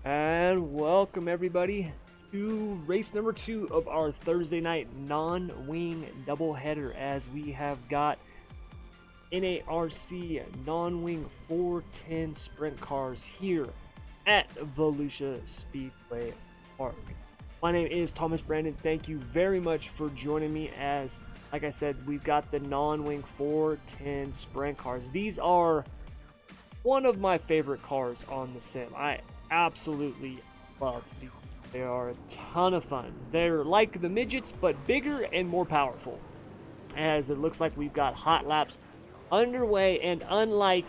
And welcome everybody to race number 2 of our Thursday night non-wing doubleheader, as we have got NARC non-wing 410 sprint cars here at Volusia Speedway Park. My name is Thomas Brandon. Thank you very much for joining me as, like I said, we've got the non-wing 410 sprint cars. These are one of my favorite cars on the sim. I absolutely love these. They are a ton of fun. They're like the midgets, but bigger and more powerful. As it looks like we've got hot laps underway, and unlike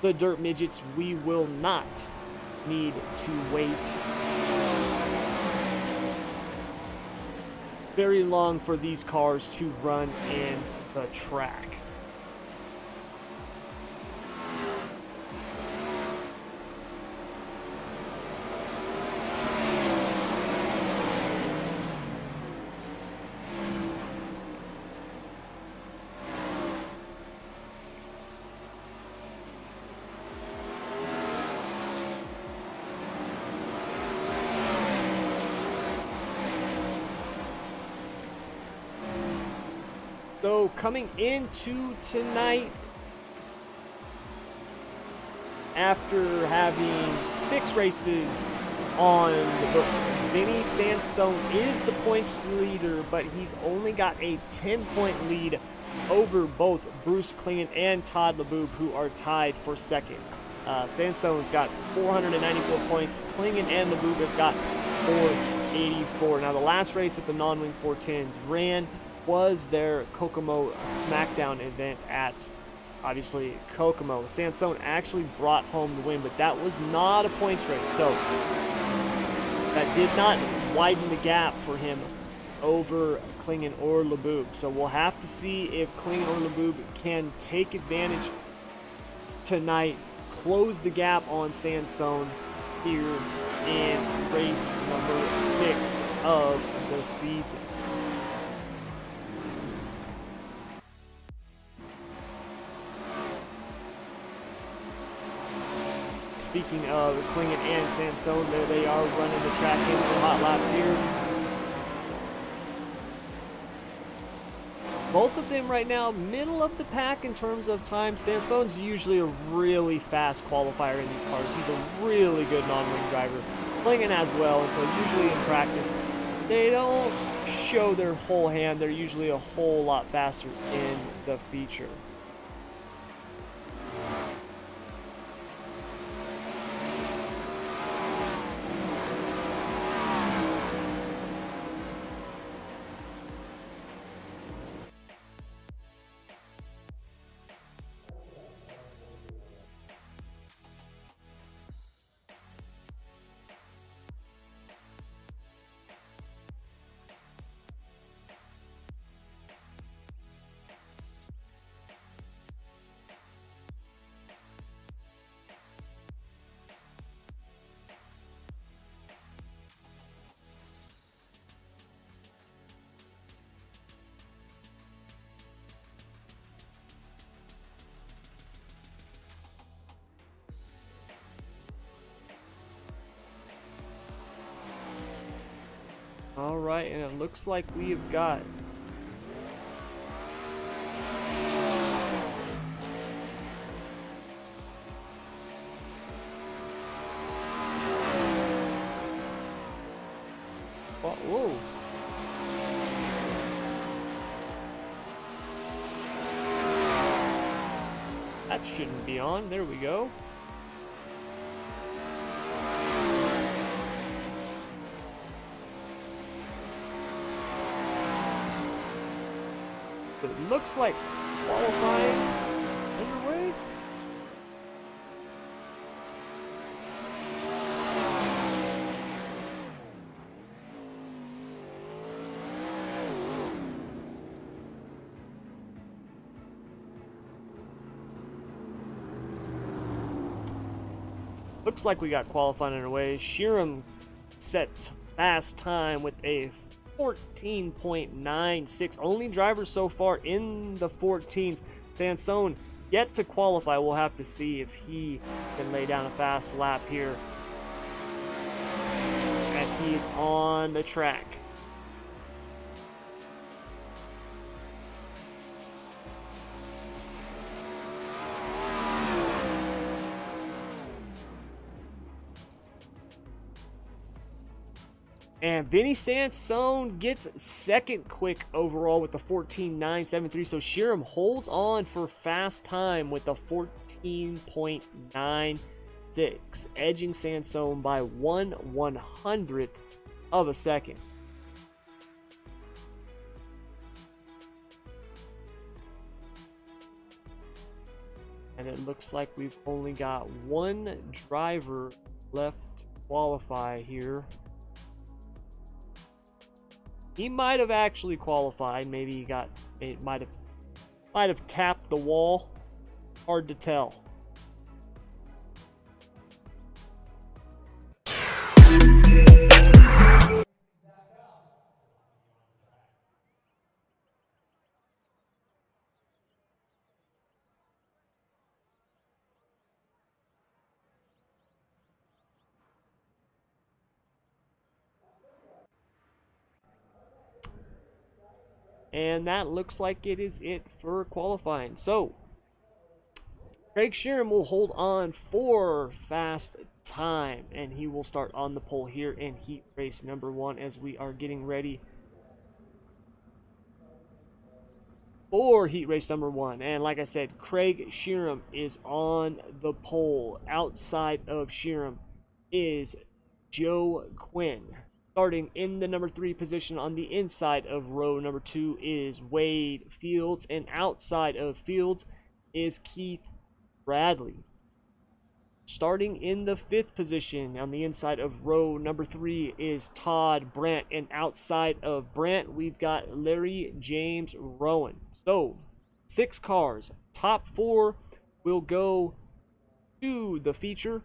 the dirt midgets, we will not need to wait very long for these cars to run in the track. So coming into tonight, after having 6 races on the books, Vinny Sansone is the points leader, but he's only got a 10-point lead over both Bruce Klingen and Todd LeBoub, who are tied for second. Sansone's got 494 points. Klingen and LeBoub have got 484. Now, the last race at the non-wing 410s was their Kokomo SmackDown event at, obviously, Kokomo. Sansone actually brought home the win, but that was not a points race, so that did not widen the gap for him over Klingen or LeBoub. So we'll have to see if Klingen or LeBoub can take advantage tonight, close the gap on Sansone here in race number 6 of the season. Speaking of Klingen and Sansone, there they are running the track in for hot laps here. Both of them right now, middle of the pack in terms of time. Sansone's usually a really fast qualifier in these cars. He's a really good non-wing driver. Klingen as well, and so usually in practice, they don't show their whole hand. They're usually a whole lot faster in the feature. All right, and it looks like we have got whoa. That shouldn't be on. There we go. It looks like qualifying underway. Looks like we got qualifying underway. Sheeran set fast time with a 14.96. Only driver so far in the 14s. Sansone yet to qualify. We'll have to see if he can lay down a fast lap here as he's on the track. And And Vinny Sansone gets second quick overall with the 14.973. So Sheeran holds on for fast time with the 14.96, edging Sansone by 1/100th of a second. And it looks like we've only got one driver left to qualify here. He might have actually qualified. Maybe he got, it might have tapped the wall. Hard to tell. And that looks like it is it for qualifying. So, Craig Sheeran will hold on for fast time, and he will start on the pole here in heat race number 1 as we are getting ready for heat race number 1. And like I said, Craig Sheeran is on the pole. Outside of Sheeran is Joe Quinn. Starting in the number 3 position on the inside of row number 2 is Wade Fields, and outside of Fields is Keith Bradley. Starting in the 5th position on the inside of row number 3 is Todd Brandt, and outside of Brandt we've got Larry James Rowan. So 6 cars, top 4 will go to the feature.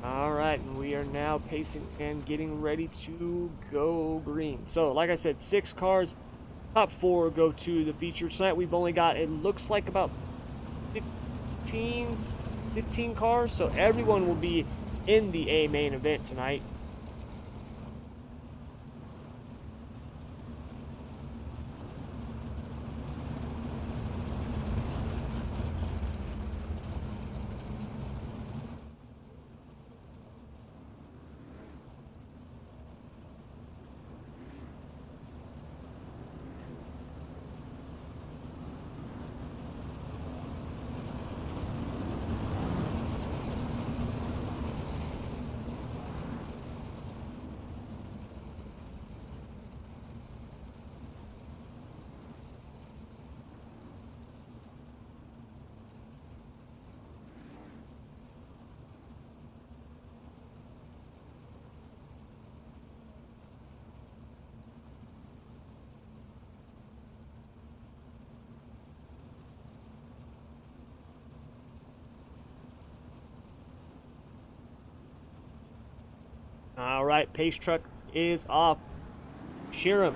Alright, and we are now pacing and getting ready to go green. So, like I said, 6 cars, top 4 go to the feature. Tonight we've only got, it looks like about 15 cars, so everyone will be in the A main event tonight. Alright, pace truck is off. Sheeran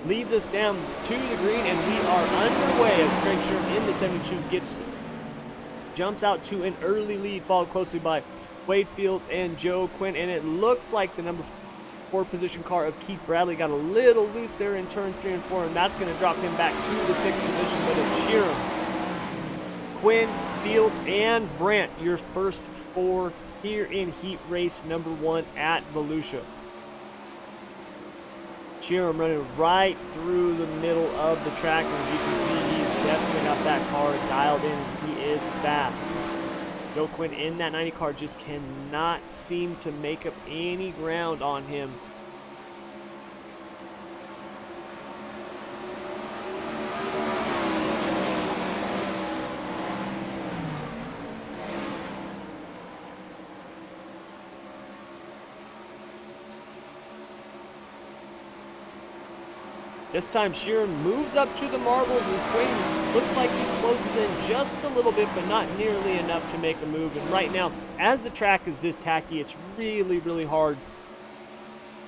leads us down to the green, and we are underway as Craig Sheeran in the 72 jumps out to an early lead, followed closely by Wade Fields and Joe Quinn. And it looks like the number 4 position car of Keith Bradley got a little loose there in turn 3 and 4, and that's going to drop him back to the 6th position. But it's Sheeran, Quinn, Fields, and Brandt, your first 4 here in heat race number 1 at Volusia. Sheeran running right through the middle of the track, and as you can see, he's definitely got that car dialed in. He is fast. Joe Quinn in that 90 car just cannot seem to make up any ground on him. This time Sheeran moves up to the marbles, and Quinn looks like he closes in just a little bit, but not nearly enough to make a move. And right now, as the track is this tacky, it's really, really hard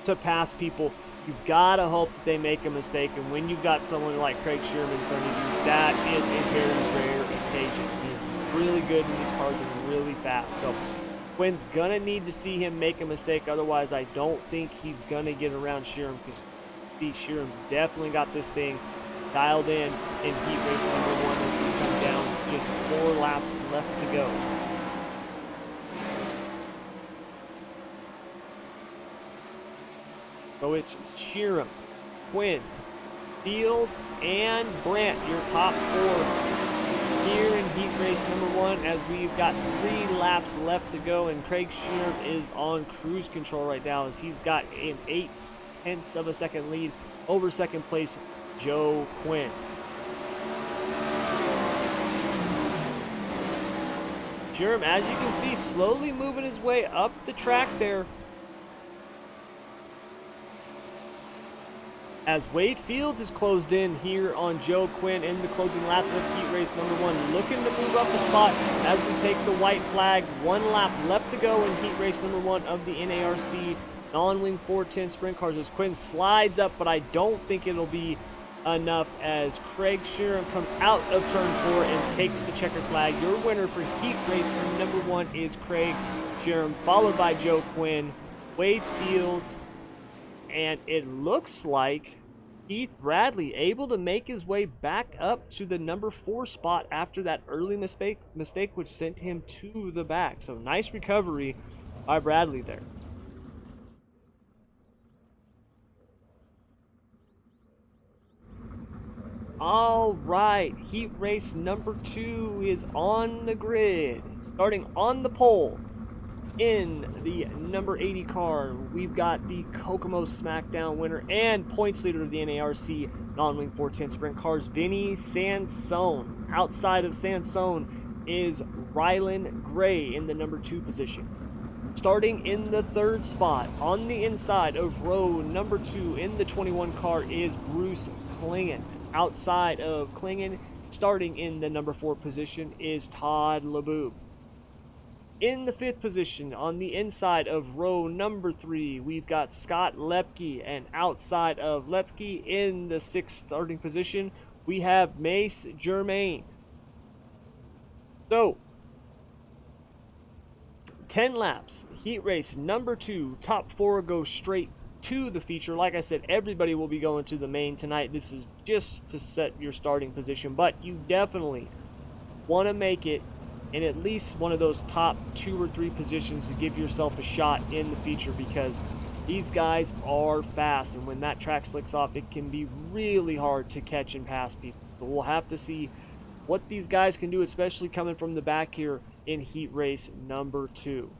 to pass people. You've got to hope that they make a mistake, and when you've got someone like Craig Sheeran in front of you, that is a very rare occasion. He's really good in these cars and really fast. So Quinn's gonna need to see him make a mistake, otherwise I don't think he's gonna get around Sheeran, because Sheeran's definitely got this thing dialed in heat race number 1 as we come down with just 4 laps left to go. So it's Sheeran, Quinn, Fields, and Brandt, your top 4 here in heat race number 1, as we've got 3 laps left to go, and Craig Sheeran is on cruise control right now as he's got an 0.8 of a second lead over second place Joe Quinn. Sheeran, as you can see, slowly moving his way up the track there, as Wade Fields is closed in here on Joe Quinn in the closing laps of heat race number 1, looking to move up a spot as we take the white flag. 1 lap left to go in heat race number 1 of the NARC non-wing 410 sprint cars as Quinn slides up, but I don't think it'll be enough as Craig Sheeran comes out of turn 4 and takes the checker flag. Your winner for heat race number 1 is Craig Sheeran, followed by Joe Quinn, Wade Fields, and it looks like Keith Bradley able to make his way back up to the number 4 spot after that early mistake which sent him to the back. So nice recovery by Bradley there. All right, heat race number 2 is on the grid. Starting on the pole in the number 80 car, we've got the Kokomo SmackDown winner and points leader of the NARC non-wing 410 sprint cars, Vinny Sansone. Outside of Sansone is Rylan Gray in the number 2 position. Starting in the 3rd spot, on the inside of row number 2 in the 21 car is Bruce Klingon. Outside of Klingon, starting in the number 4 position, is Todd LeBoub. In the 5th position, on the inside of row number 3, we've got Scott Lepke, and outside of Lepke, in the 6th starting position, we have Mace Germain. So, 10 laps, heat race number 2, top 4 go straight to the feature. Like I said, everybody will be going to the main tonight. This is just to set your starting position, but you definitely want to make it in at least one of those top 2 or 3 positions to give yourself a shot in the feature, because these guys are fast, and when that track slicks off, it can be really hard to catch and pass people. But we'll have to see what these guys can do, especially coming from the back here in heat race number 2.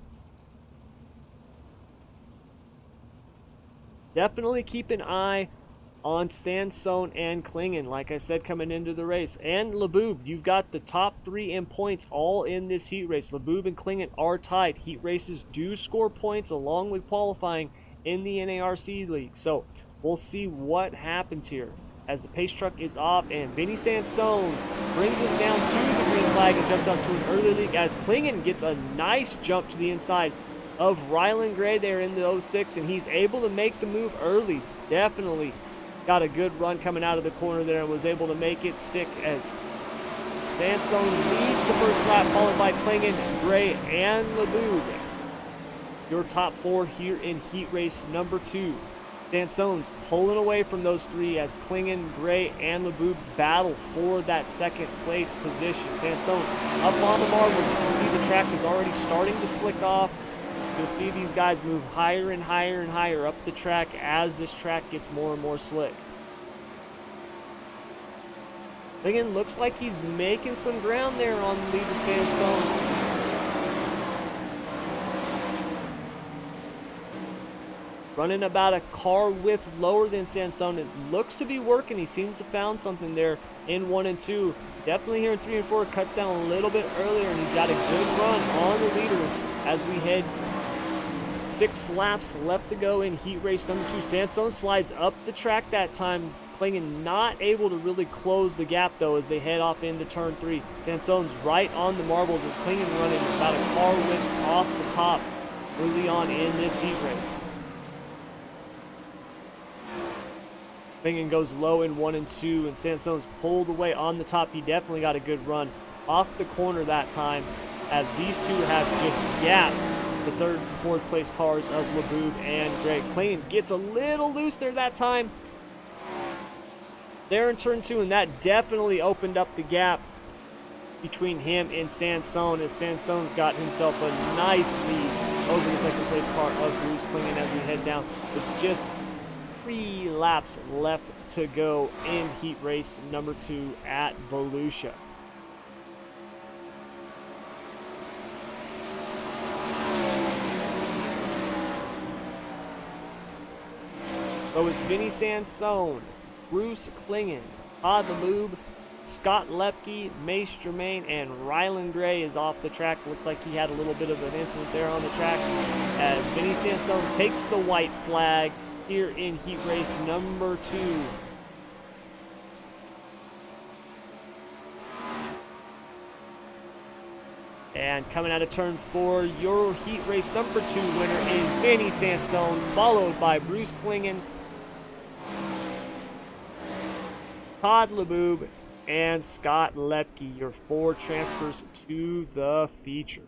Definitely keep an eye on Sansone and Klingon, like I said, coming into the race. And LeBoub, you've got the top 3 in points all in this heat race. LeBoub and Klingon are tied. Heat races do score points along with qualifying in the NARC League. So we'll see what happens here as the pace truck is off, and Vinny Sansone brings us down to the green flag and jumps out to an early lead as Klingon gets a nice jump to the inside of Rylan Gray there in the 06, and he's able to make the move early. Definitely got a good run coming out of the corner there and was able to make it stick as Sansone leads the first lap, followed by Klingon, Gray, and LeBoub. Your top 4 here in heat race number 2. Sansone pulling away from those 3 as Klingon, Gray, and LeBoub battle for that 2nd place position. Sansone up on the marble. You can see the track is already starting to slick off. You'll see these guys move higher and higher and higher up the track as this track gets more and more slick. Klingon looks like he's making some ground there on leader Sansone. Running about a car width lower than Sansone. It looks to be working. He seems to have found something there in 1 and 2. Definitely here in 3 and 4, cuts down a little bit earlier, and he's got a good run on the leader as we head 6 laps left to go in heat race number 2. Sansone slides up the track that time, Klingon not able to really close the gap, though, as they head off into turn 3. Sansone's right on the marbles as Klingon running about a car width off the top early on in this heat race. Klingon goes low in 1 and 2, and Sansone's pulled away on the top. He definitely got a good run off the corner that time, as these two have just gapped the 3rd and 4th place cars of Laboob and Greg. Klingon gets a little loose there that time. There in turn 2, and that definitely opened up the gap between him and Sansone, as Sansone's got himself a nice lead over the 2nd place car of Bruce Klingon as we head down with just 3 laps left to go in heat race number 2 at Volusia. So it's Vinny Sansone, Bruce Klingon, Todd Laboob, Scott Lepke, Mace Germain, and Rylan Gray is off the track. Looks like he had a little bit of an incident there on the track as Vinny Sansone takes the white flag here in heat race number 2. And coming out of turn 4, your heat race number 2 winner is Vinny Sansone, followed by Bruce Klingon, Todd Laboob, and Scott Lepke, your 4 transfers to the feature.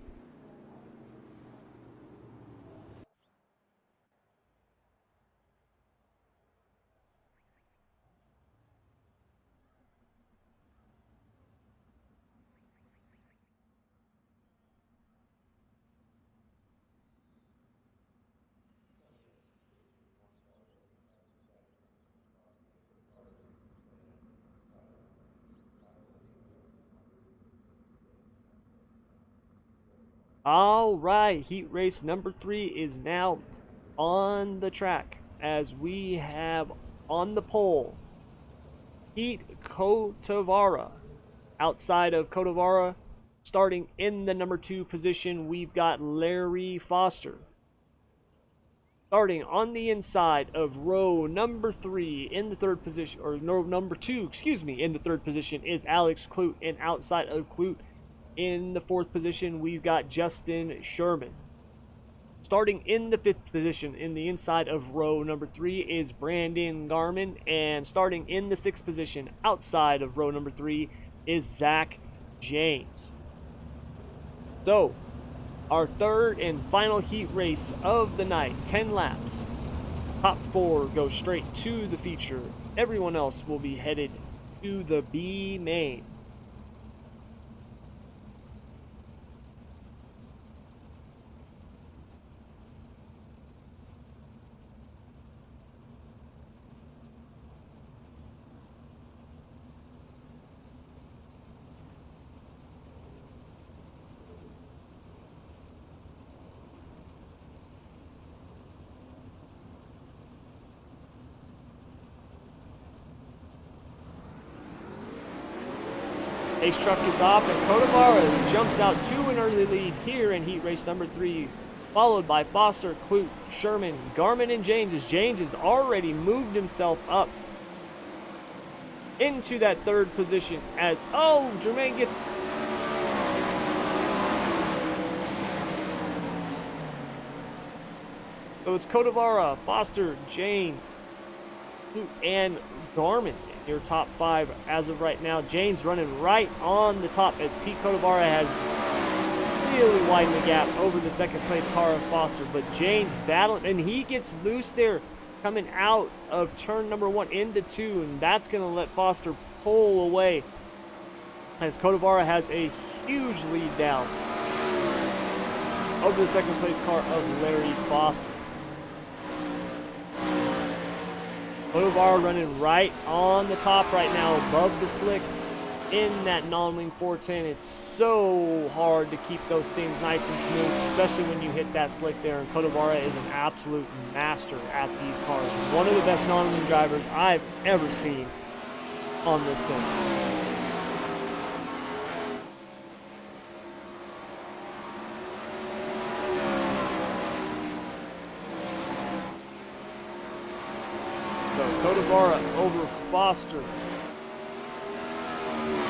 All right, heat race number 3 is now on the track as we have on the pole Pete Kotavara. Outside of Kotavara, starting in the number 2 position, we've got Larry Foster. Starting on the inside of row number 3 in the 3rd position, or no, number 2, excuse me, in the 3rd position is Alex Clute, and outside of Clute in the 4th position, we've got Justin Sherman. Starting in the 5th position in the inside of row number 3 is Brandon Garman, and starting in the 6th position outside of row number 3 is Zach James. So, our 3rd and final heat race of the night, 10 laps. Top 4 go straight to the feature. Everyone else will be headed to the B main. Ace truck is off, and Kotavara jumps out to an early lead here in heat race number 3, followed by Foster, Clute, Sherman, Garman, and James, as James has already moved himself up into that 3rd position as, oh, Germain gets... So it's Kotavara, Foster, James, Clute, and Garman. Your top 5 as of right now. James running right on the top as Pete Kotavara has really widened the gap over the 2nd place car of Foster, but James battling, and he gets loose there coming out of turn number 1 into 2, and that's going to let Foster pull away as Kotavara has a huge lead down over the 2nd place car of Larry Foster. Kotavara running right on the top right now above the slick in that non-wing 410. It's so hard to keep those things nice and smooth, especially when you hit that slick there, and Kotavara is an absolute master at these cars. One of the best non-wing drivers I've ever seen on this sim. Codavara over Foster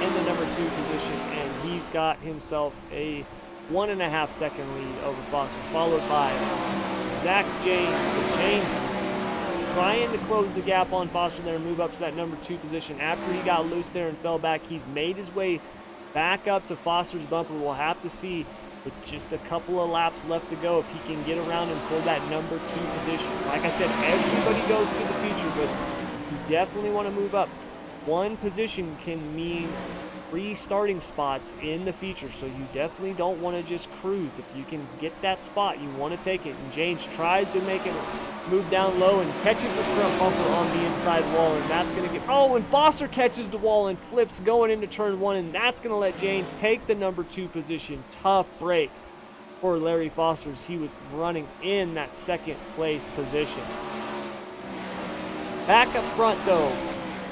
in the number 2 position, and he's got himself a 1.5 second lead over Foster, followed by Zach James trying to close the gap on Foster there and move up to that number 2 position. After he got loose there and fell back, he's made his way back up to Foster's bumper. We'll have to see with just a couple of laps left to go if he can get around and pull that number 2 position. Like I said, everybody goes to the feature, but you definitely want to move up. One position can mean 3 starting spots in the feature, so you definitely don't want to just cruise. If you can get that spot, you want to take it. And James tries to make it move down low and catches his front bumper on the inside wall, and that's going to get... Oh, and Foster catches the wall and flips going into turn 1, and that's going to let James take the number 2 position. Tough break for Larry Foster as he was running in that second place position. Back up front, though,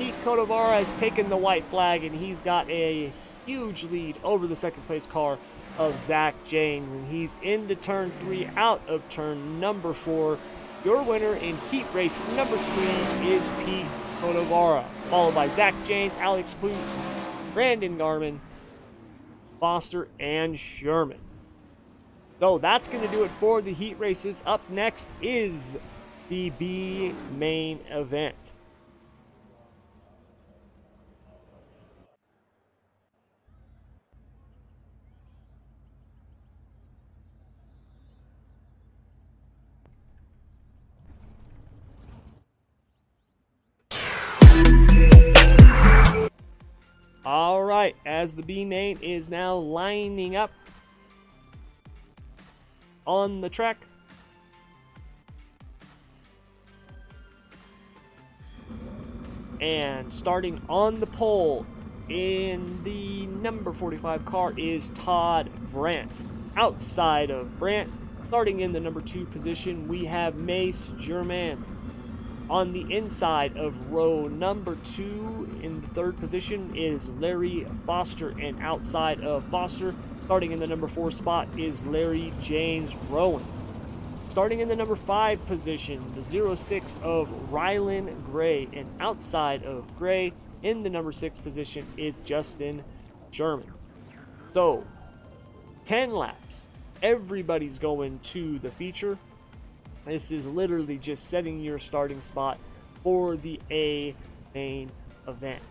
Pete Codavara has taken the white flag, and he's got a huge lead over the second place car of Zach James, and he's into turn 3 out of turn number 4. Your winner in heat race number 3 is Pete Codavara, followed by Zach James, Alex Clute, Brandon Garman, Foster, and Sherman. So that's going to do it for the heat races. Up next is the B main event. All right, as the B main is now lining up on the track, and starting on the pole in the number 45 car is Todd Brandt. Outside of Brandt, starting in the number 2 position, we have Mace Germain. On the inside of row number 2 in the 3rd position is Larry Foster, and outside of Foster, starting in the number 4 spot, is Larry James Rowan. Starting in the number 5 position, the 06 of Rylan Gray, and outside of Gray in the number 6 position is Justin Sherman. So, 10 laps. Everybody's going to the feature. This is literally just setting your starting spot for the A main event.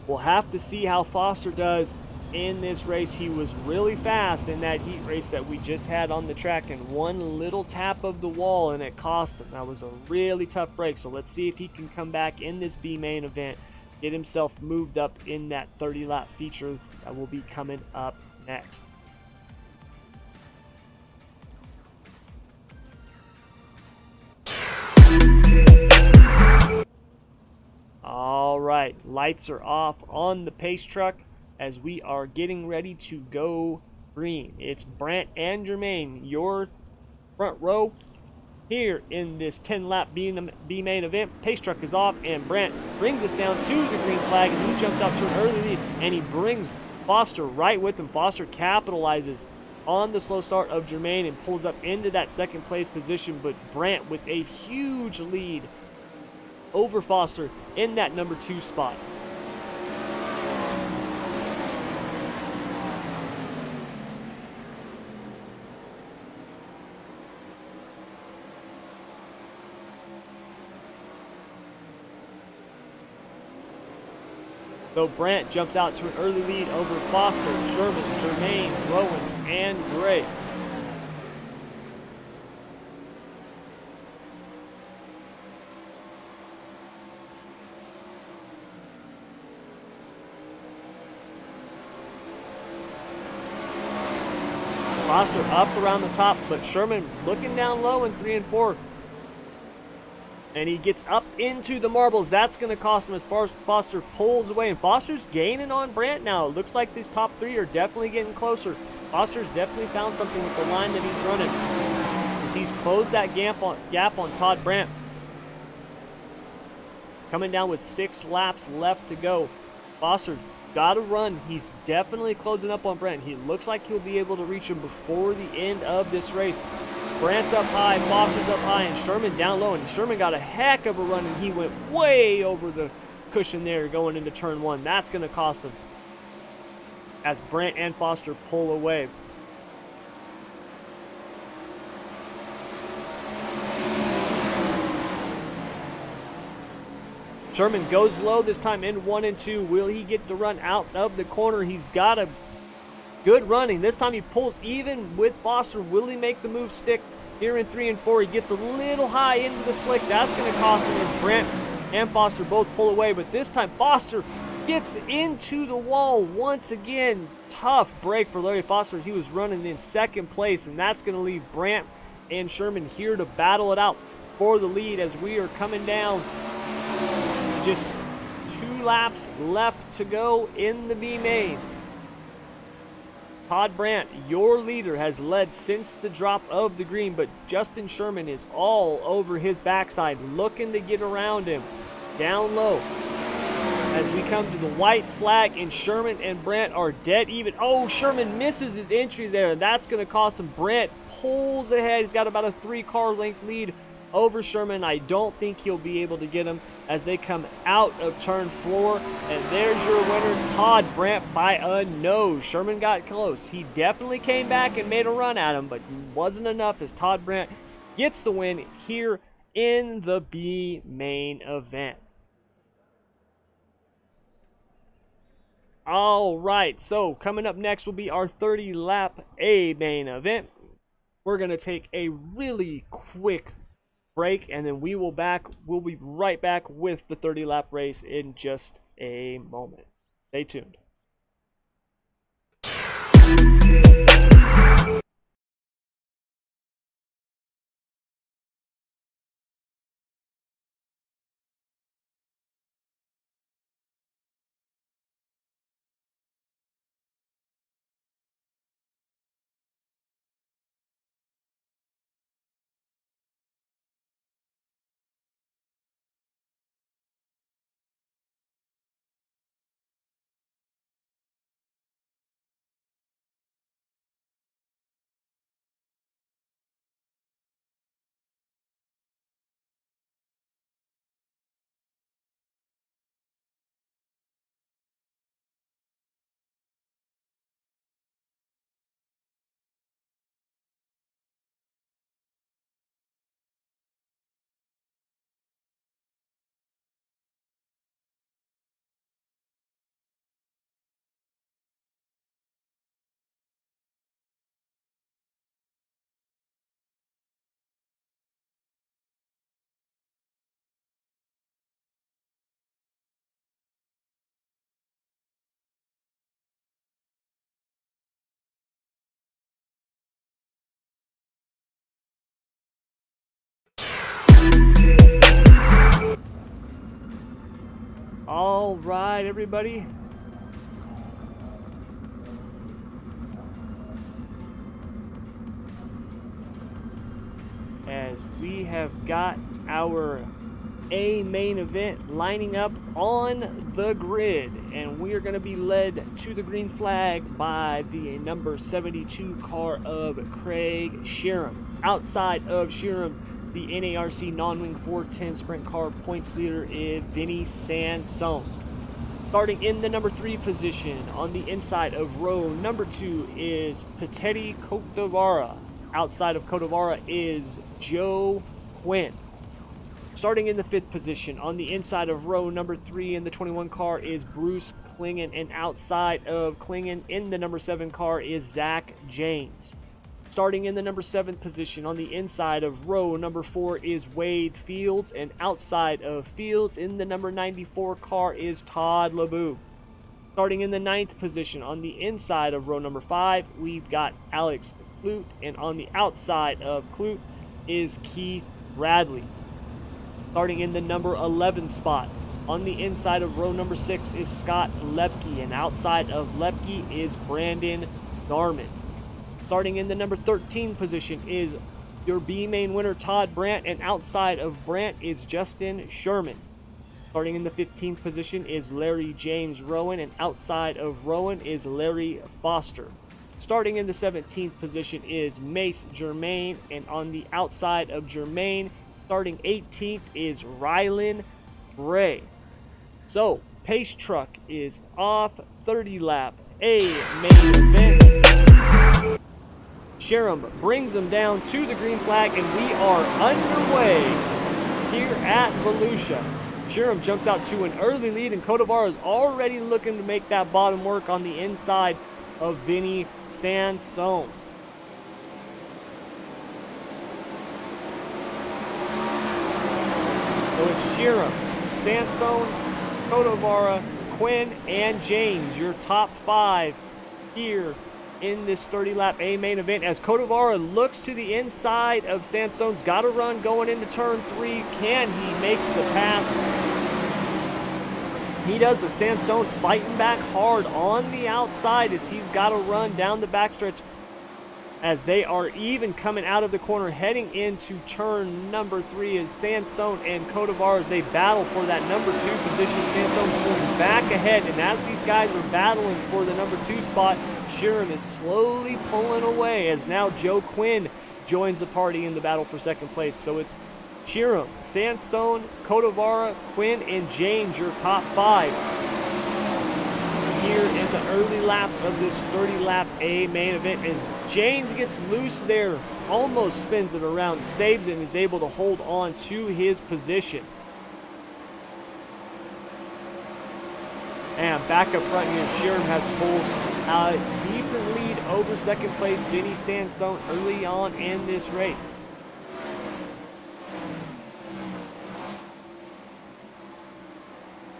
We'll have to see how Foster does in this race. He was really fast in that heat race that we just had on the track, and one little tap of the wall and it cost him. That was a really tough break, so let's see if he can come back in this B main event, get himself moved up in that 30 lap feature that will be coming up next. All right, lights are off on the pace truck as we are getting ready to go green. It's Brandt and Germain, your front row here in this 10 lap B main event. Pace truck is off, and Brandt brings us down to the green flag, and he jumps out to an early lead, and he brings Foster right with him. Foster capitalizes on the slow start of Germain and pulls up into that second place position, but Brandt with a huge lead over Foster in that number 2 spot. So Brandt jumps out to an early lead over Foster, Sherman, Germain, Rowan, and Gray. Foster up around the top, but Sherman looking down low in 3 and 4. And he gets up into the marbles. That's going to cost him as far as Foster pulls away. And Foster's gaining on Brandt now. It looks like these top 3 are definitely getting closer. Foster's definitely found something with the line that he's running, as he's closed that gap on Todd Brandt. coming down with 6 laps left to go. Foster got to run. He's definitely closing up on Brent. He looks like he'll be able to reach him before the end of this race. Brant's up high, Foster's up high, and Sherman down low. And Sherman got a heck of a run, and he went way over the cushion there going into turn 1. That's going to cost him as Brant and Foster pull away. Sherman goes low this time in 1 and 2. Will he get the run out of the corner? He's got a good running. This time he pulls even with Foster. Will he make the move stick here in 3 and 4? He gets a little high into the slick. That's going to cost him as Brant and Foster both pull away. But this time Foster gets into the wall once again. Tough break for Larry Foster. He was running in 2nd place, and that's going to leave Brant and Sherman here to battle it out for the lead as we are coming down. Just 2 laps left to go in the B main. Todd Brant, your leader, has led since the drop of the green, but Justin Sherman is all over his backside, looking to get around him. Down low as we come to the white flag, and Sherman and Brant are dead even. Oh, Sherman misses his entry there. That's going to cost him. Brant pulls ahead. He's got about a 3-car length lead over Sherman. I don't think he'll be able to get him as they come out of turn 4. And there's your winner, Todd Brant, by a nose. Sherman got close. He definitely came back and made a run at him, but wasn't enough as Todd Brant gets the win here in the B main event. All right, so coming up next will be our 30-lap A main event. We're going to take a really quick break, and then we'll be right back with the 30-lap race in just a moment. Stay tuned. All right, everybody. As we have got our A main event lining up on the grid, and we are going to be led to the green flag by the number 72 car of Craig Sheeran. Outside of Sheeran, the NARC non-wing 410 sprint car points leader is Vinny Sansone. Starting in the number 3 position on the inside of row number 2 is Peteti Cotavara. Outside of Cotavara is Joe Quinn. Starting in the 5th position on the inside of row number 3 in the 21 car is Bruce Klingen, and outside of Klingen in the number 7 car is Zach James. Starting in the number 7th position on the inside of row number 4 is Wade Fields, and outside of Fields in the number 94 car is Todd LeBeau. Starting in the 9th position on the inside of row number 5, we've got Alex Clute, and on the outside of Clute is Keith Bradley. Starting in the number 11 spot on the inside of row number 6 is Scott Lepke, and outside of Lepke is Brandon Garman. Starting in the number 13 position is your B main winner Todd Brant, and outside of Brant is Justin Sherman. Starting in the 15th position is Larry James Rowan, and outside of Rowan is Larry Foster. Starting in the 17th position is Mace Germain, and on the outside of Germain, starting 18th is Rylan Bray. So, Pace Truck is off. 30 lap A main event. Sherham brings them down to the green flag, and we are underway here at Volusia. Sherham jumps out to an early lead, and Codovara is already looking to make that bottom work on the inside of Vinny Sansone. So it's Sherham, Sansone, Codovara, Quinn, and James, your top 5 here in this 30-lap A main event, as Codovara looks to the inside of Sansone's. Got a run going into turn 3. Can he make the pass? He does, but Sansone's fighting back hard on the outside as he's got a run down the backstretch, as they are even coming out of the corner heading into turn number 3 as Sansone and Codovara, as they battle for that number 2 position. Sansone's pulling back ahead, and as these guys are battling for the number 2 spot, Sherham is slowly pulling away, as now Joe Quinn joins the party in the battle for second place. So it's Sherham, Sansone, Codovara, Quinn, and James, your top 5 here in the early laps of this 30-lap A main event, as James gets loose there, almost spins it around, saves it, and is able to hold on to his position. And back up front here, Sherham has pulled a decent lead over second place Vinny Sansone early on in this race.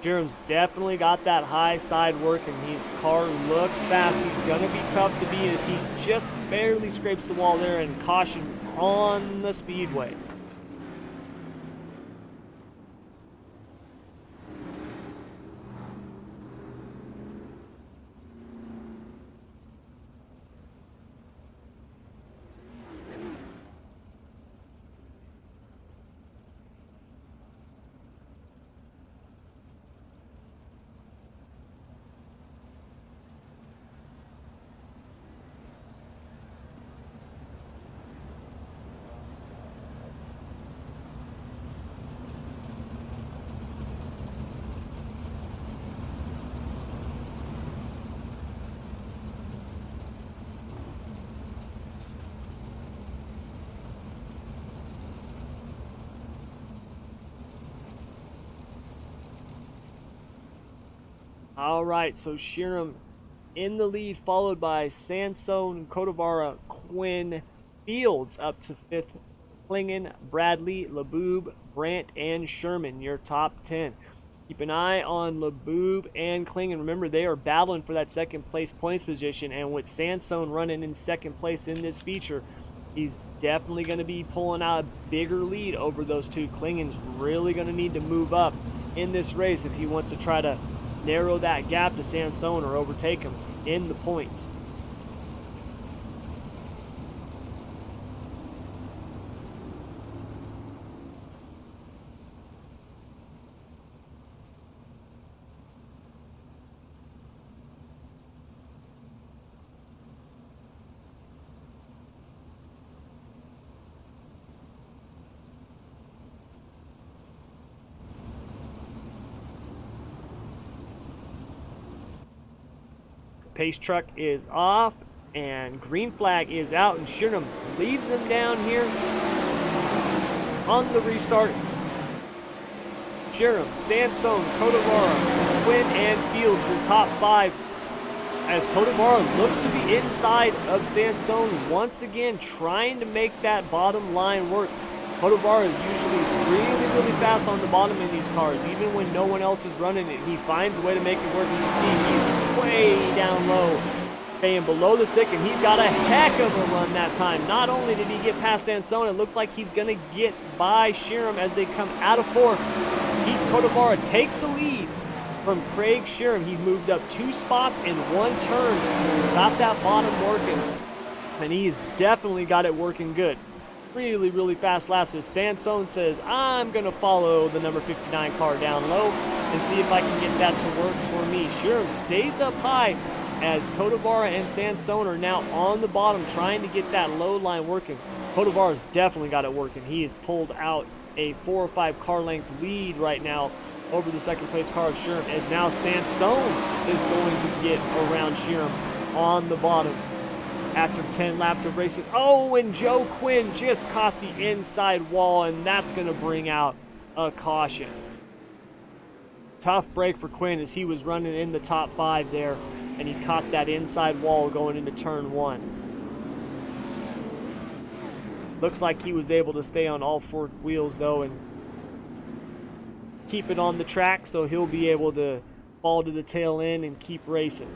Sherham's definitely got that high side working. His car looks fast. He's going to be tough to beat, as he just barely scrapes the wall there, and caution on the speedway. All right, so Sherham in the lead, followed by Sansone, Codovara, Quinn, Fields up to 5th, Klingon, Bradley, Laboob, Brandt, and Sherman, your top 10. Keep an eye on Laboob and Klingon. Remember, they are battling for that second place points position, and with Sansone running in second place in this feature, he's definitely going to be pulling out a bigger lead over those two. Klingon's really going to need to move up in this race if he wants to try to narrow that gap to Sansone or overtake him in the points. Pace truck is off, and green flag is out, and Sherham leads them down here on the restart. Sherham, Sansone, Codovara, Quinn, and Fields, your top 5, as Codovara looks to the inside of Sansone once again, trying to make that bottom line work. Codovara is usually really fast on the bottom in these cars. Even when no one else is running it, he finds a way to make it work. You can see he's way down low, staying below the stick, and he's got a heck of a run that time. Not only did he get past Sansone, it looks like he's going to get by Sherham as they come out of 4th. Heath Codovara takes the lead from Craig Sherham. He moved up 2 spots in 1 turn, got that bottom working, and he's definitely got it working good. really, really fast laps as Sansone says, I'm going to follow the number 59 car down low and see if I can get that to work for me. Shiram stays up high as Codovara and Sansone are now on the bottom trying to get that low line working. Codovara's definitely got it working. He has pulled out a 4 or 5 car length lead right now over the second place car of Shiram, as now Sansone is going to get around Shiram on the bottom after 10 laps of racing. Oh, and Joe Quinn just caught the inside wall, and that's going to bring out a caution. Tough break for Quinn as he was running in the top 5 there, and he caught that inside wall going into turn 1. Looks like he was able to stay on all 4 wheels though and keep it on the track, so he'll be able to fall to the tail end and keep racing.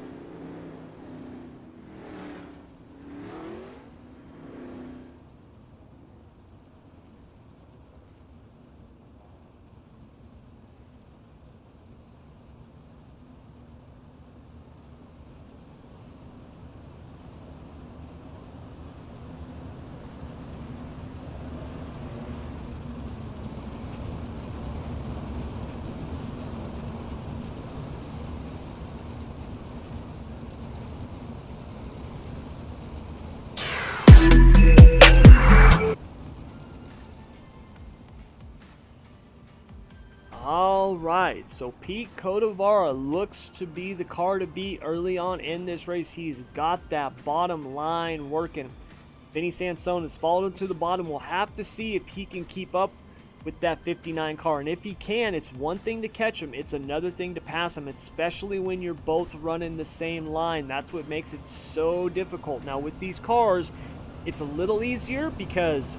Alright, so Pete Codovara looks to be the car to beat early on in this race. He's got that bottom line working. Vinny Sansone has followed him to the bottom. We'll have to see if he can keep up with that 59 car. And if he can, it's one thing to catch him. It's another thing to pass him, especially when you're both running the same line. That's what makes it so difficult. Now, with these cars, it's a little easier because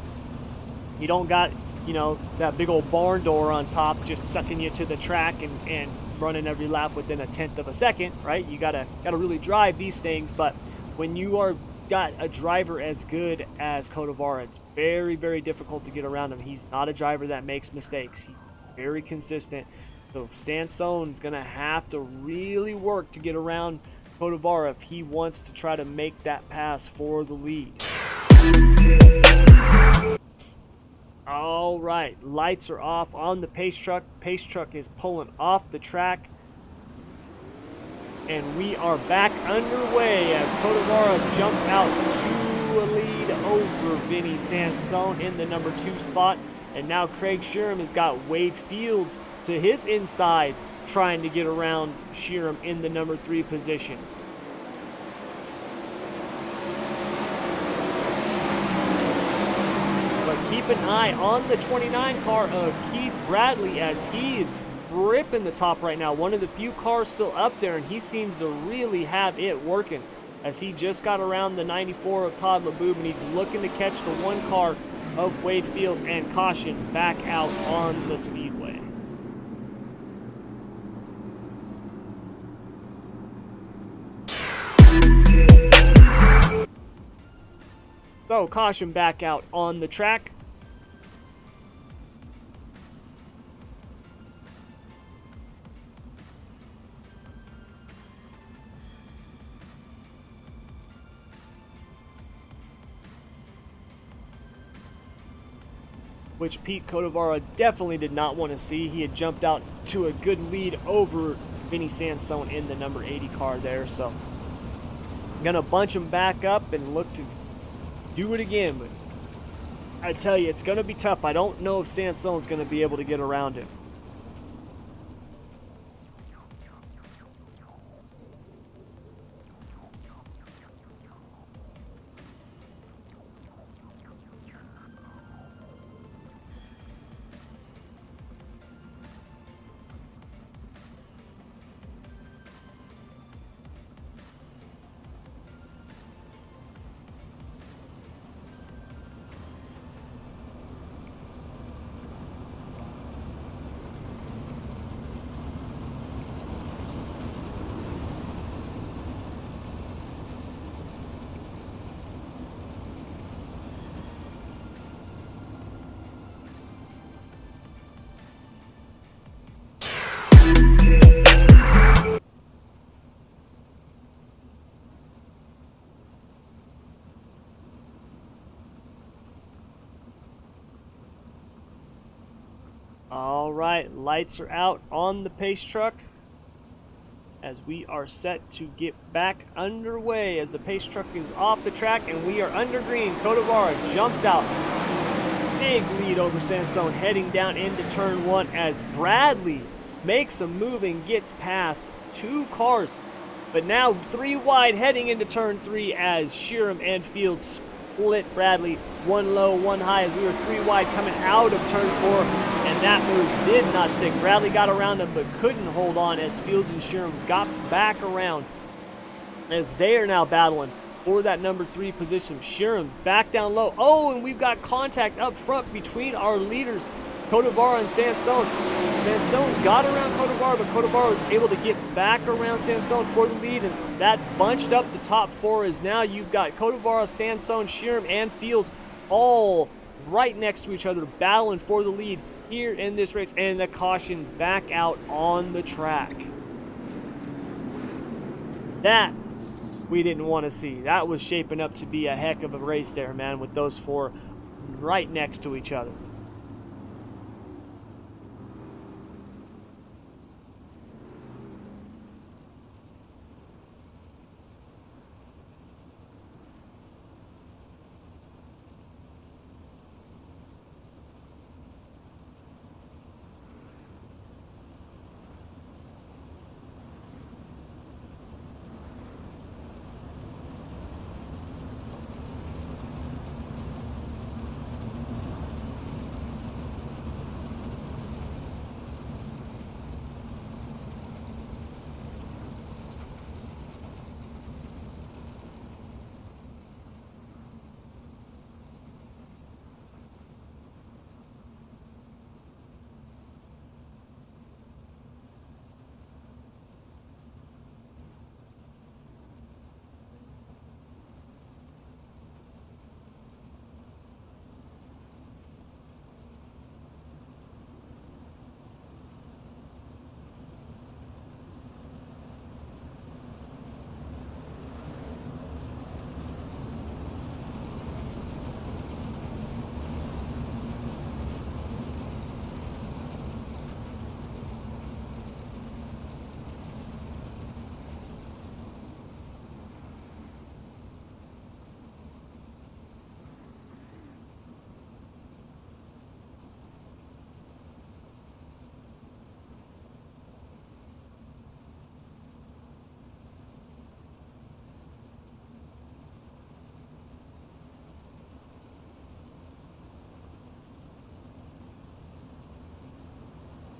you don't got, you know, that big old barn door on top just sucking you to the track and running every lap within 1/10 of a second, right? You gotta really drive these things. But when you are got a driver as good as Codovara, it's very, very difficult to get around him. He's not a driver that makes mistakes. He's very consistent. So Sansone's gonna have to really work to get around Codovara if he wants to try to make that pass for the lead. All right, lights are off on the pace truck. Pace truck is pulling off the track. And we are back underway as Codovara jumps out to a lead over Vinny Sansone in the number 2 spot. And now Craig Shiram has got Wade Fields to his inside, trying to get around Shiram in the number 3 position. But keep an eye on the 29 car of Keith Bradley as he is ripping the top right now. One of the few cars still up there, and he seems to really have it working as he just got around the 94 of Todd LeBoob, and he's looking to catch the 1 car of Wade Fields and caution back out on the speedway. So caution back out on the track. Which Pete Codovara definitely did not want to see. He had jumped out to a good lead over Vinny Sansone in the number 80 car there. So I'm going to bunch him back up and look to do it again. But I tell you, it's going to be tough. I don't know if Sansone's going to be able to get around him. All right, lights are out on the pace truck as we are set to get back underway as the pace truck is off the track and we are under green. Codovara jumps out. Big lead over Sansone heading down into turn one as Bradley makes a move and gets past 2 cars. But now 3 wide heading into turn 3 as Sheeran and Fields split Bradley 1 low, 1 high as we were 3 wide coming out of turn 4. And that move did not stick. Bradley got around him but couldn't hold on as Fields and Sheeran got back around as they are now battling for that number 3 position. Sheeran back down low. Oh, and we've got contact up front between our leaders, Codovara and Sansone. Sansone got around Codovara, but Codovara was able to get back around Sansone for the lead, and that bunched up the top 4 as now you've got Codovara, Sansone, Sheeran, and Fields all right next to each other battling for the lead here in this race, and the caution back out on the track. That we didn't want to see. That was shaping up to be a heck of a race there, man, with those 4 right next to each other.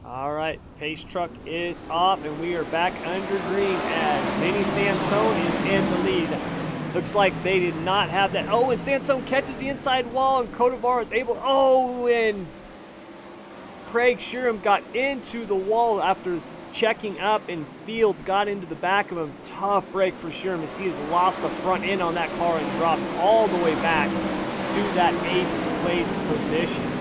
All right, pace truck is off, and we are back under green as Vinny Sansone is in the lead. Looks like they did not have that. Oh, and Sansone catches the inside wall, and Codovara is able. Oh, and Craig Sheeran got into the wall after checking up, and Fields got into the back of him. Tough break for Sheeran as he has lost the front end on that car and dropped all the way back to that 8th place position.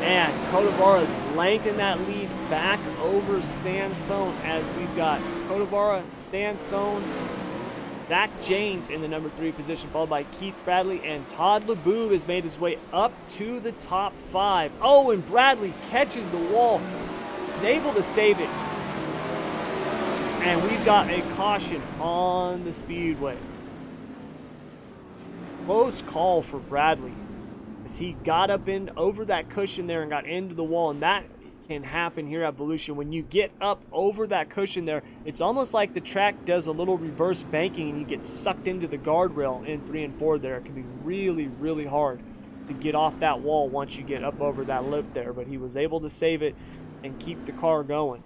And Codovara's lengthened that lead back over Sansone as we've got Codovara, Sansone, Zach Janes in the number 3 position, followed by Keith Bradley, and Todd LeBoux has made his way up to the top 5. Oh, and Bradley catches the wall. He's able to save it. And we've got a caution on the speedway. Close call for Bradley as he got up in over that cushion there and got into the wall, and that can happen here at Volusia. When you get up over that cushion there, it's almost like the track does a little reverse banking and you get sucked into the guardrail in 3 and 4 there. It can be really, really hard to get off that wall once you get up over that lip there, but he was able to save it and keep the car going.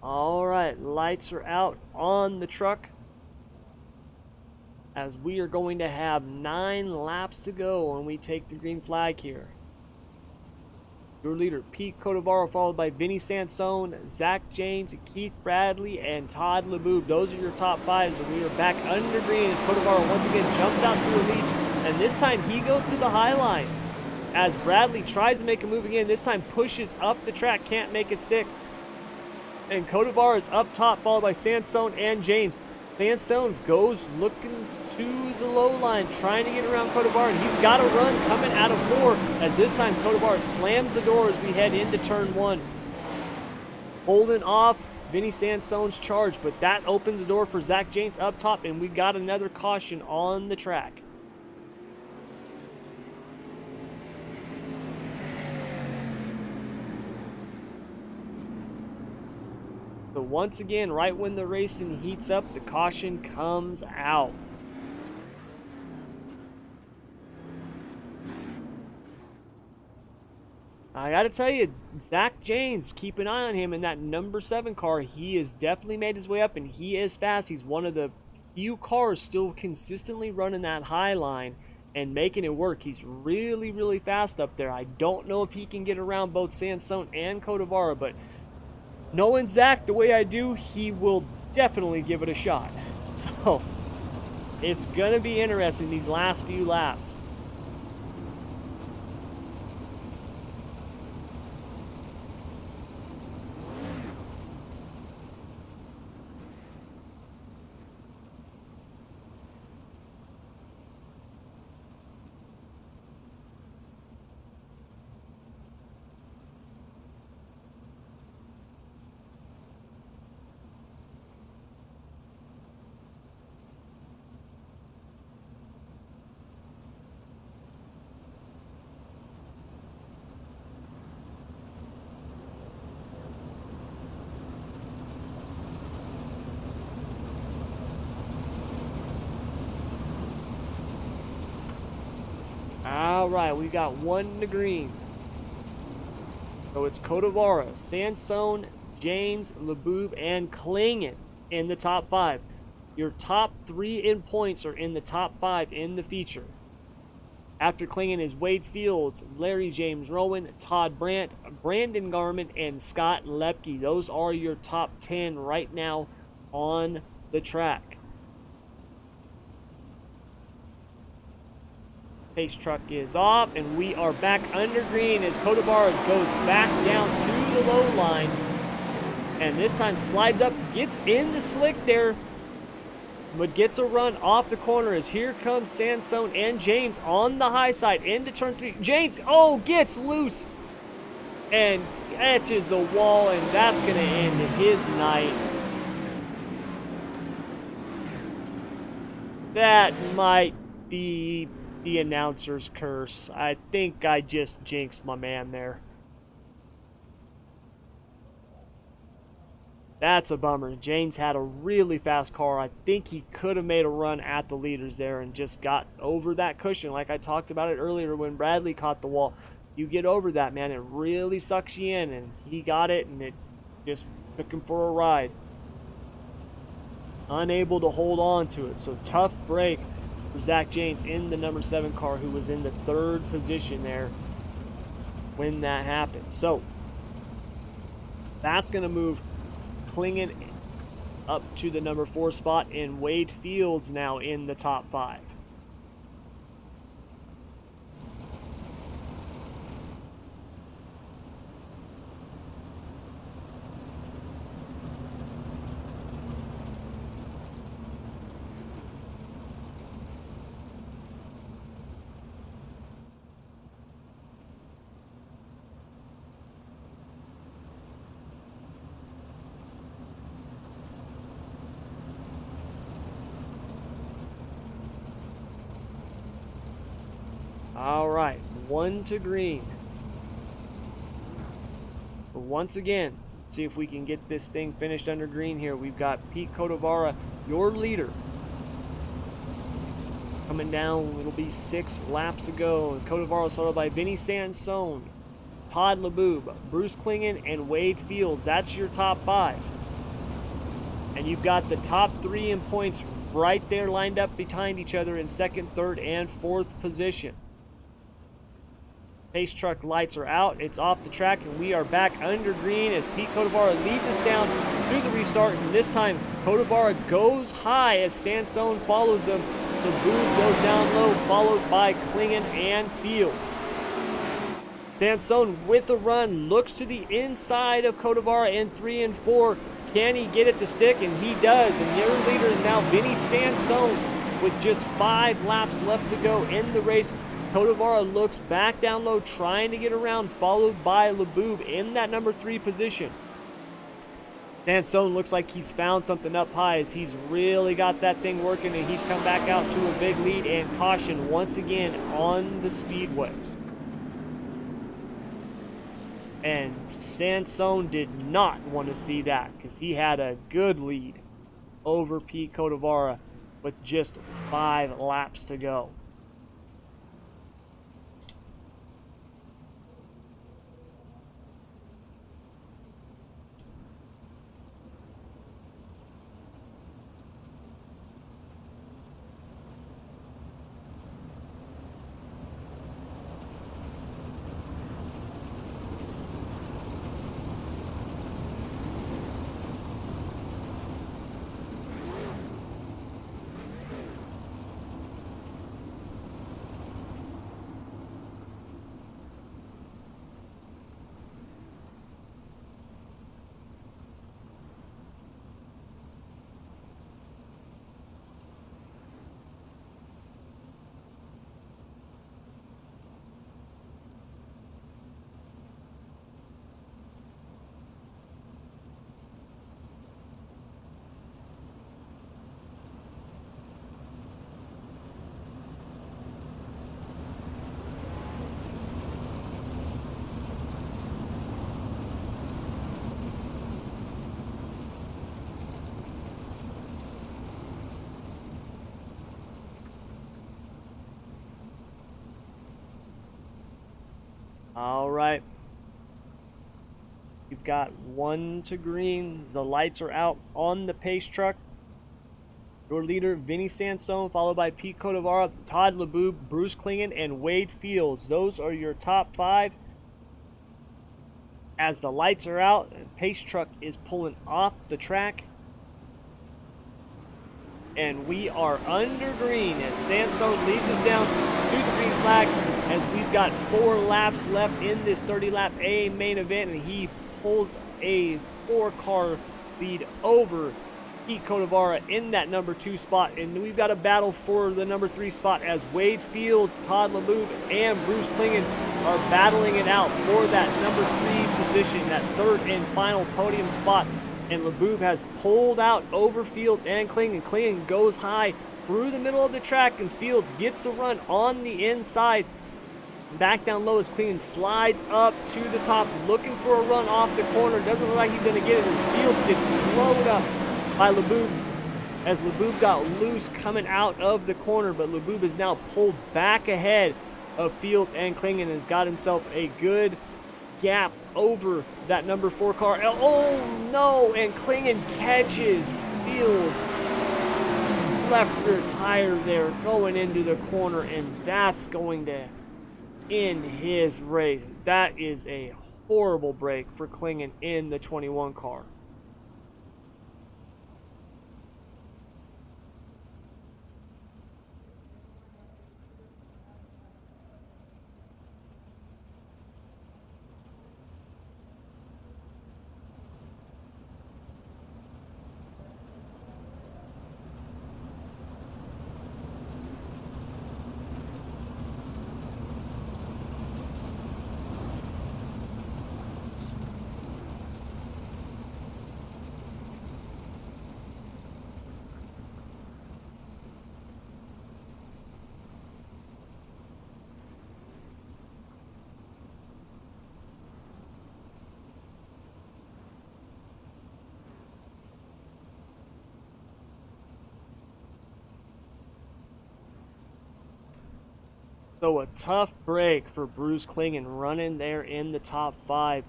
All right, lights are out on the truck as we are going to have 9 laps to go when we take the green flag here. Your leader, Pete Codovaro, followed by Vinny Sansone, Zach James, Keith Bradley, and Todd LeBoob. Those are your top 5s, and we are back under green as Codovaro once again jumps out to the lead, and this time he goes to the high line as Bradley tries to make a move again. This time pushes up the track, can't make it stick. And Codovaro is up top, followed by Sansone and James. Sansone goes looking to the low line, trying to get around Codovaro, and he's got a run coming out of 4, as this time Codovaro slams the door as we head into turn 1. Holding off Vinny Sansone's charge, but that opens the door for Zach James up top, and we got another caution on the track. So once again, right when the racing heats up, the caution comes out. I gotta tell you, Zach James, keep an eye on him in that number 7 car. He has definitely made his way up, and he is fast. He's one of the few cars still consistently running that high line and making it work. He's really, really fast up there. I don't know if he can get around both Sansone and Codovaro, but knowing Zach the way I do, he will definitely give it a shot. So, it's gonna be interesting these last few laps. All right, we got 1 to green. So it's Codovaro, Sansone, James, LeBoob, and Klingon in the top 5. Your top 3 in points are in the top 5 in the feature. After Klingon is Wade Fields, Larry James Rowan, Todd Brandt, Brandon Garman, and Scott Lepke. Those are your top 10 right now on the track. Pace truck is off, and we are back under green as Codovaro goes back down to the low line, and this time slides up, gets in the slick there, but gets a run off the corner as here comes Sansone and James on the high side into turn 3. James, gets loose and catches the wall, and that's going to end his night. That might be the announcer's curse. I think I just jinxed my man there. That's a bummer. James had a really fast car. I think he could have made a run at the leaders there and just got over that cushion. Like I talked about it earlier when Bradley caught the wall. You get over that, man, it really sucks you in, and he got it, and it just took him for a ride. Unable to hold on to it. So tough break for Zach James in the number 7 car, who was in the 3rd position there when that happened. So that's going to move Klingon up to the number 4 spot, and Wade Fields now in the top 5. All right, 1 to green. But once again, see if we can get this thing finished under green here. We've got Pete Codovaro, your leader, coming down. It'll be 6 laps to go. Codovaro is followed by Vinny Sansone, Todd LeBoob, Bruce Klingon, and Wade Fields. That's your top 5. And you've got the top 3 in points right there lined up behind each other in 2nd, 3rd, and 4th position. Pace truck lights are out. It's off the track, and we are back under green as Pete Codavara leads us down through the restart. And this time, Codavara goes high as Sansone follows him. The Boob goes down low, followed by Klingen and Fields. Sansone with the run looks to the inside of Codavara in 3 and 4. Can he get it to stick? And he does. And your leader is now Vinny Sansone with just 5 laps left to go in the race. Codavara looks back down low, trying to get around, followed by Laboob in that number 3 position. Sansone looks like he's found something up high as he's really got that thing working, and he's come back out to a big lead and caution once again on the speedway. And Sansone did not want to see that because he had a good lead over Pete Codavara with just 5 laps to go. All right. You've got 1 to green. The lights are out on the pace truck. Your leader, Vinny Sansone, followed by Pete Codavara, Todd Laboob, Bruce Klingen, and Wade Fields. Those are your top 5. As the lights are out, the pace truck is pulling off the track. And we are under green as Sansone leads us down to the green flag as we've got 4 laps left in this 30-lap AA main event, and he pulls a 4-car lead over Pete Codavara in that number 2 spot. And we've got a battle for the number 3 spot as Wade Fields, Todd Laboob, and Bruce Klingen are battling it out for that number 3 position, that 3rd and final podium spot. And Laboob has pulled out over Fields and Klingen. Klingen goes high through the middle of the track, and Fields gets the run on the inside. Back down low as Klingen slides up to the top, looking for a run off the corner. Doesn't look like he's going to get it as Fields gets slowed up by Laboob, as Laboob got loose coming out of the corner. But Laboob is now pulled back ahead of Fields and Klingen and has got himself a good gap over that number 4 car. Oh no, and Klingen catches Fields left rear tire there going into the corner, and that's going to end his race. That is a horrible break for Klingen in the 21 car. So a tough break for Bruce Klingen running there in the top 5.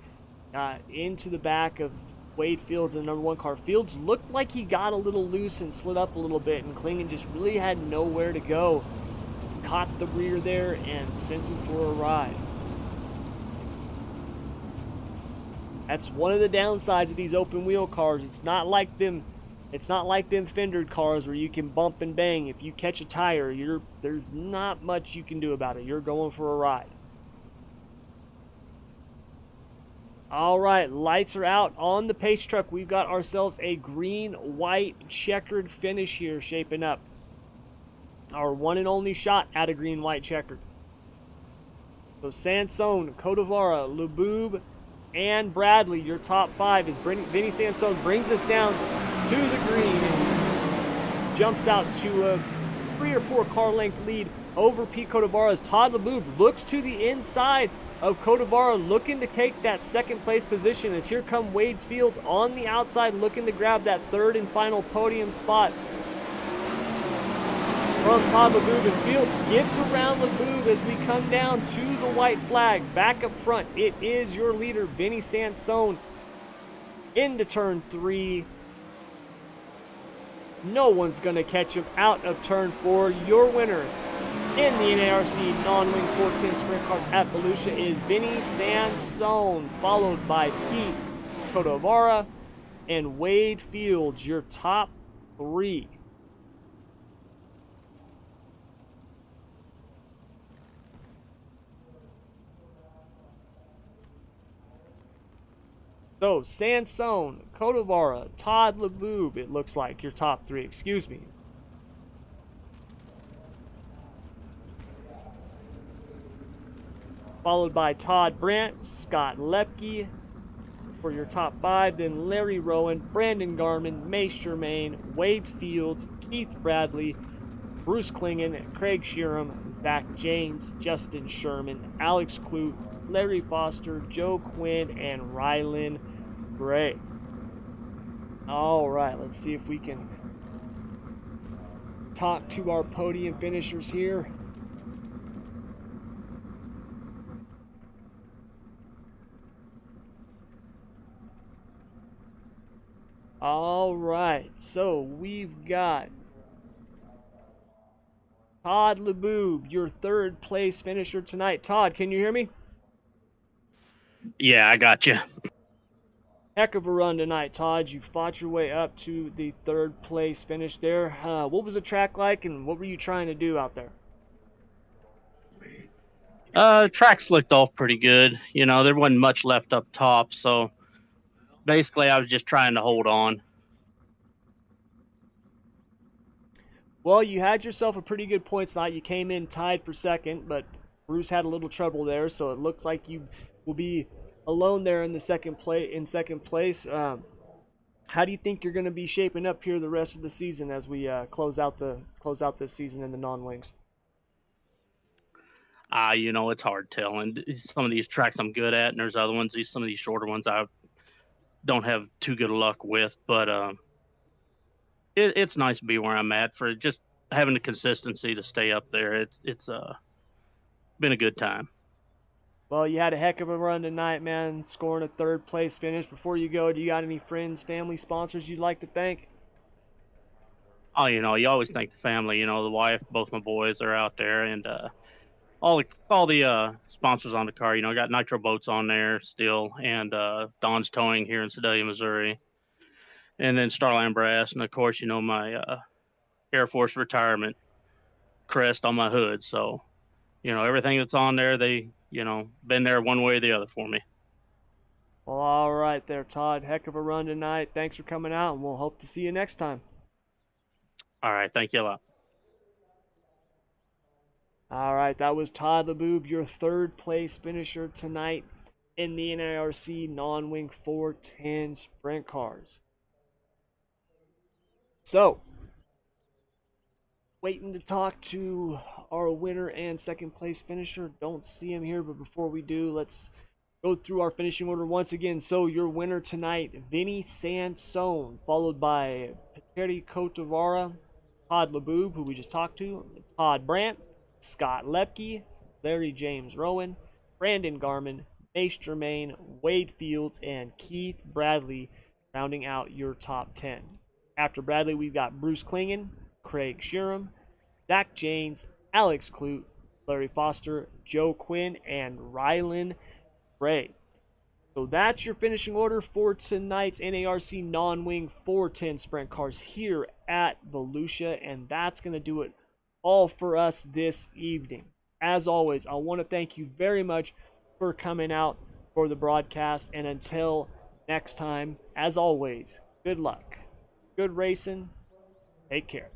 Into the back of Wade Fields in the number 1 car. Fields looked like he got a little loose and slid up a little bit, and Klingon just really had nowhere to go. Caught the rear there and sent him for a ride. That's one of the downsides of these open wheel cars. It's not like them fendered cars where you can bump and bang. If you catch a tire, there's not much you can do about it. You're going for a ride. All right, lights are out on the pace truck. We've got ourselves a green-white checkered finish here shaping up. Our one and only shot at a green-white checkered. So Sansone, Codovara, Laboob, and Bradley, your top 5, as Vinny Sansone brings us down to the green and jumps out to a 3 or 4 car length lead over Pete Codovara as Todd Laboob looks to the inside of Codovara, looking to take that 2nd place position, as here come Wade Fields on the outside looking to grab that 3rd and final podium spot from Todd Laboob, and Fields gets around Laboob as we come down to the white flag. Back up front, it is your leader, Vinny Sansone, into turn 3. No one's going to catch him out of turn 4. Your winner in the NARC non-wing 410 sprint cars at Volusia is Vinny Sansone, followed by Pete Codovara and Wade Fields, your top 3. So, Sansone, Codovara, Todd Laboob, it looks like your top 3, excuse me. Followed by Todd Brandt, Scott Lepke for your top 5, then Larry Rowan, Brandon Garman, Mace Germain, Wade Fields, Keith Bradley, Bruce Klingon, Craig Sheeran, Zach James, Justin Sherman, Alex Clute, Larry Foster, Joe Quinn, and Rylan Gray. All right, let's see if we can talk to our podium finishers here. All right, so we've got Todd Laboob, your 3rd place finisher tonight. Todd, can you hear me? Yeah, I got you. Heck of a run tonight, Todd. You fought your way up to the 3rd place finish there. What was the track like, and what were you trying to do out there? Tracks looked off pretty good. You know, there wasn't much left up top, so basically I was just trying to hold on. Well, you had yourself a pretty good points night. You came in tied for 2nd, but Bruce had a little trouble there, so it looks like you will be alone there in the second place. How do you think you're going to be shaping up here the rest of the season as we close out this season in the non-wings? You know, it's hard telling. Some of these tracks I'm good at, and there's other ones. Some of these shorter ones I don't have too good luck with. But it's nice to be where I'm at for just having the consistency to stay up there. It's been a good time. Well, you had a heck of a run tonight, man, scoring a 3rd place finish. Before you go, do you got any friends, family, sponsors you'd like to thank? Oh, you know, you always thank the family. You know, the wife, both my boys are out there, and all the sponsors on the car. You know, I got Nitro Boats on there still, and Don's Towing here in Sedalia, Missouri, and then Starline Brass, and of course, you know, my Air Force retirement crest on my hood. So, you know, everything that's on there, they, you know, been there one way or the other for me. Well, all right there, Todd. Heck of a run tonight. Thanks for coming out, and we'll hope to see you next time. All right, thank you a lot. All right, that was Todd Laboob, your 3rd place finisher tonight in the NARC non-wing 410 sprint cars. So, waiting to talk to our winner and 2nd place finisher. Don't see him here, but before we do, let's go through our finishing order once again. So, your winner tonight, Vinny Sansone, followed by Peteri Cotavara, Todd Laboob, who we just talked to, Todd Brandt, Scott Lepke, Larry James Rowan, Brandon Garman, Mace Germain, Wade Fields, and Keith Bradley rounding out your top 10. After Bradley, we've got Bruce Klingen, Craig Sheeran, Zach Janes, Alex Clute, Larry Foster, Joe Quinn, and Rylan Bray. So that's your finishing order for tonight's NARC non-wing 410 sprint cars here at Volusia, and that's going to do it all for us this evening. As always, I want to thank you very much for coming out for the broadcast, and until next time, as always, good luck, good racing, take care.